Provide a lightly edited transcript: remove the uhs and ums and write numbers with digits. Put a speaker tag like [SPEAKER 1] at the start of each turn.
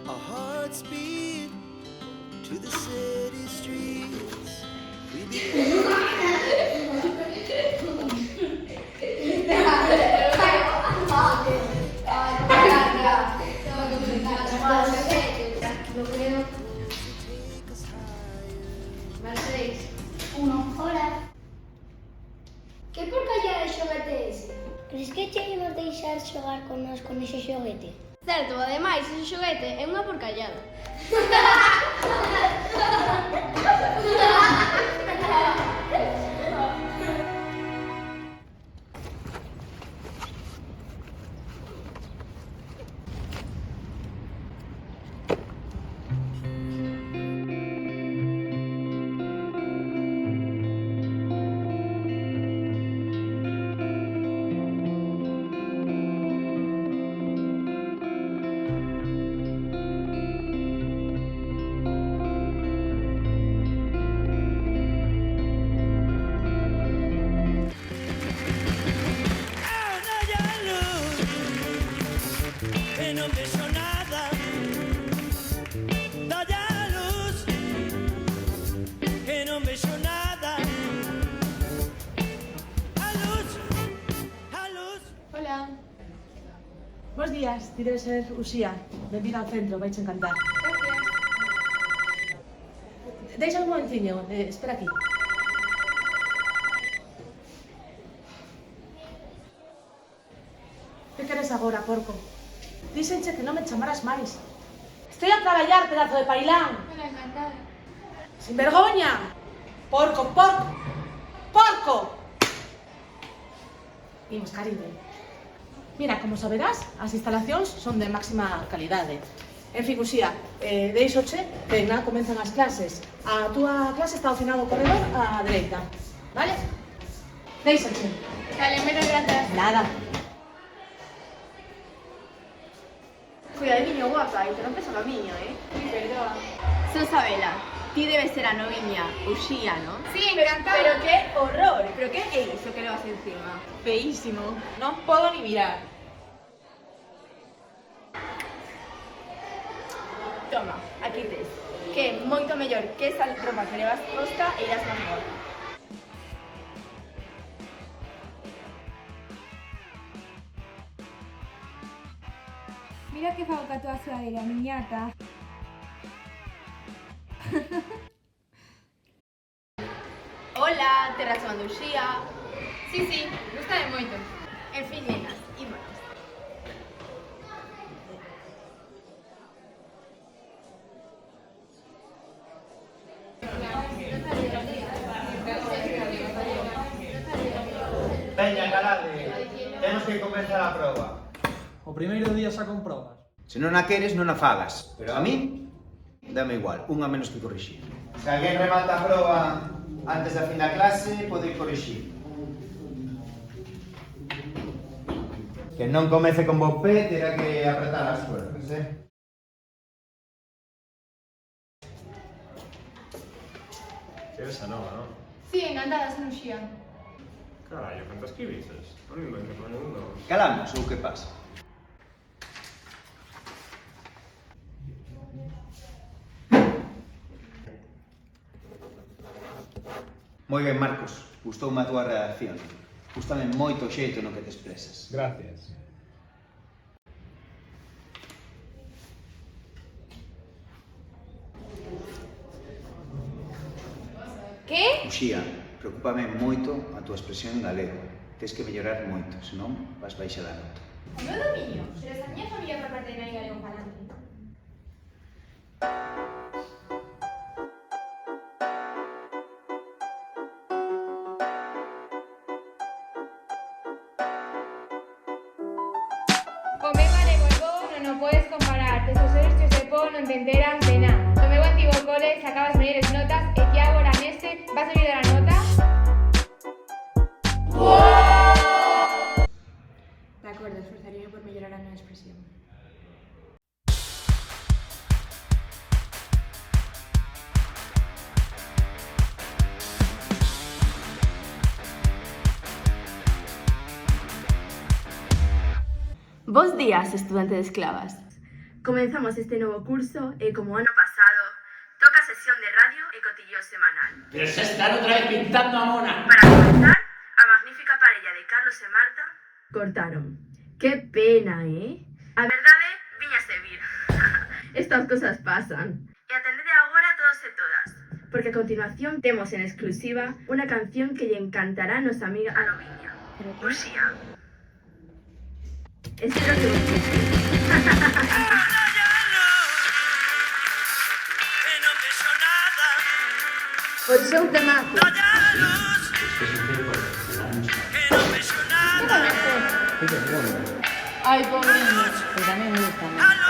[SPEAKER 1] Our hearts beat to the city streets. We
[SPEAKER 2] Hola. Que porcalla de xoguete é ese? Crees que che imos deixar xogar con nós con ese xoguete?
[SPEAKER 3] Certo, ademais, ese xoguete é unha porcallada.
[SPEAKER 1] no veo nada. Dale a luz, que no veo nada. A luz, a luz.
[SPEAKER 4] Hola.
[SPEAKER 5] Bos días, ti debe ser Uxía. Benvida ao centro, vais encantar. Deixa un momentiño, espera aquí. Que queres agora, porco? Díxenche que non me chamaras máis. Estou a traballar, pedazo de pailán.
[SPEAKER 4] Hola, encantada.
[SPEAKER 5] Sin vergoña. Porco, porco, porco. Imos, cariño. Mira, como saberás, as instalacións son de máxima calidade. En fin, Uxía, deixoche que nada comenzan as clases. A túa clase está ao final do corredor á dereita, vale? Deixoche.
[SPEAKER 4] Vale, menos gracias.
[SPEAKER 5] Nada.
[SPEAKER 3] Cuidadiño, guapa, e te rompes o camiño,
[SPEAKER 4] Sí, perdoa.
[SPEAKER 3] Son Sabela, ti debes ser a noviña Uxía, ¿no?
[SPEAKER 4] Sí, me encantaba.
[SPEAKER 3] Pero qué horror, pero qué é iso que levas encima?
[SPEAKER 6] Feísimo, non podo ni mirar.
[SPEAKER 3] Toma, aquí tes, que é moito mellor que esa ropa que levas posta e irás máis gorda.
[SPEAKER 4] Mira que fago ca túa sudadera, miñata.
[SPEAKER 3] Hola, terra chamando Uxía.
[SPEAKER 4] Sí, gustame moito.
[SPEAKER 3] En fin, nenas, ímonos.
[SPEAKER 7] Veña, calade, temos que comenzar a proba.
[SPEAKER 8] O primeiro día xa comprobas.
[SPEAKER 7] Se non a queres, non a fagas. Pero a min, dame igual, unha menos que corrixir. Se alguén remata a proba antes da fin da clase, pode ir corrixir. Que non comece con bo pé, terá que apretar as fuerzas,
[SPEAKER 9] Eres a nova, non?
[SPEAKER 4] Sí, encantada, son Uxía.
[SPEAKER 9] Carallo, cantas que dices? Non inventes con ninguno.
[SPEAKER 7] Calamos, ou que pasa? Moi ben, Marcos. Gustoume a túa redacción. Gústame moito o xeito no que te expresas.
[SPEAKER 9] Gracias.
[SPEAKER 4] Que?
[SPEAKER 7] Uxía, preocúpame moito a túa expresión en galego. Tes que mellorar moito, senón vas baixa da nota.
[SPEAKER 4] O meu dominio, pero esa miña familia por parte de nai galego falante. O meu galego e bo non o podes comparar, tes os seus chos de po non te enteras de nada. No meu antigo cole sacabas mellores notas e ti agora neste vas a vir a nota? De acordo, esforzaríame por mellorar a miña expresión.
[SPEAKER 3] Bos días, estudante de esclavas. Comenzamos este novo curso e, como ano pasado, toca sesión de radio e cotilleo semanal.
[SPEAKER 10] Pero se están otra vez pintando a mona.
[SPEAKER 3] Para comenzar, a magnífica parella de Carlos e Marta cortaron. Que pena, A verdade, viñase vir. Estas cosas pasan. E atendede agora a todos e todas, porque a continuación temos en exclusiva unha canción que lle encantará a nosa amiga Aloviña. Uxía. Espero que vos guste. Por seu temazo.
[SPEAKER 6] Ay, pobre niño. Pues a mí me gusta.